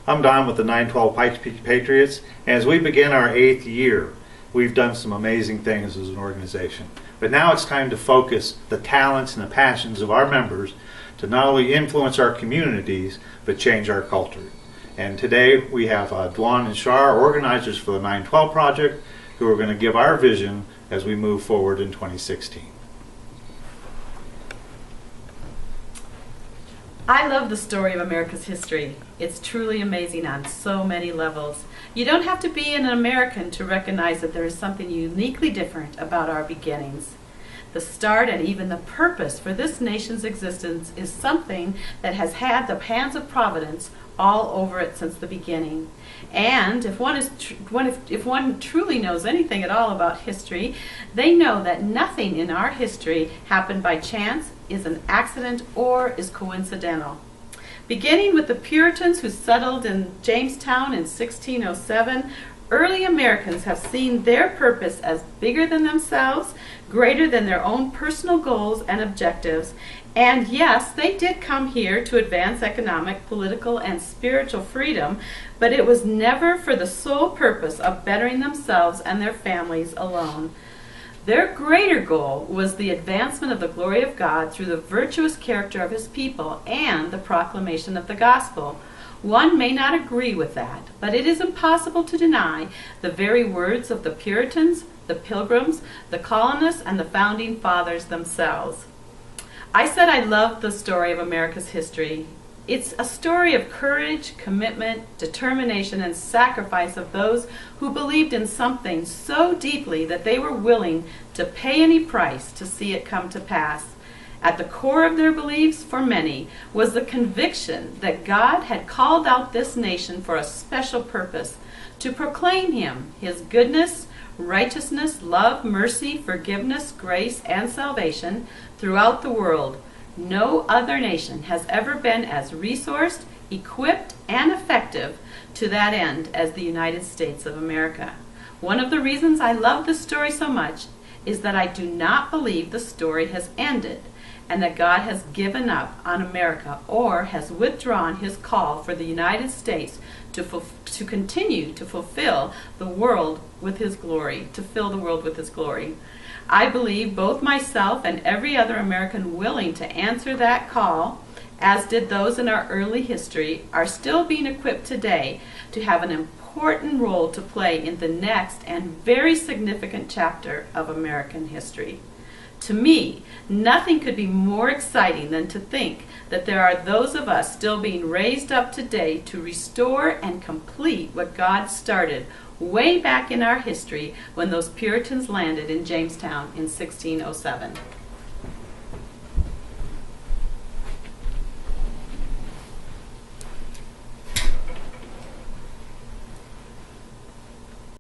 I'm Don with the 912 Pikes Patriots, and as we begin our 8th year, we've done some amazing things as an organization. But now it's time to focus the talents and the passions of our members to not only influence our communities, but change our culture. And today we have Dwan and Shar, organizers for the 912 Project, who are going to give our vision as we move forward in 2016. I love the story of America's history. It's truly amazing on so many levels. You don't have to be an American to recognize that there is something uniquely different about our beginnings. The start and even the purpose for this nation's existence is something that has had the hands of Providence all over it since the beginning. And if one truly knows anything at all about history, they know that nothing in our history happened by chance, is an accident, or is coincidental. Beginning with the Puritans who settled in Jamestown in 1607, early Americans have seen their purpose as bigger than themselves, greater than their own personal goals and objectives. And yes, they did come here to advance economic, political, and spiritual freedom, but it was never for the sole purpose of bettering themselves and their families alone. Their greater goal was the advancement of the glory of God through the virtuous character of His people and the proclamation of the gospel. One may not agree with that, but it is impossible to deny the very words of the Puritans, the Pilgrims, the colonists, and the founding fathers themselves. I said I loved the story of America's history. It's a story of courage, commitment, determination, and sacrifice of those who believed in something so deeply that they were willing to pay any price to see it come to pass. At the core of their beliefs, for many, was the conviction that God had called out this nation for a special purpose, to proclaim Him, His goodness, righteousness, love, mercy, forgiveness, grace, and salvation throughout the world. No other nation has ever been as resourced, equipped, and effective to that end as the United States of America. One of the reasons I love this story so much is that I do not believe the story has ended and that God has given up on America or has withdrawn His call for the United States to continue to fulfill the world with His glory, to fill the world with His glory. I believe both myself and every other American willing to answer that call, as did those in our early history, are still being equipped today to have an important role to play in the next and very significant chapter of American history. To me, nothing could be more exciting than to think that there are those of us still being raised up today to restore and complete what God started way back in our history when those Puritans landed in Jamestown in 1607.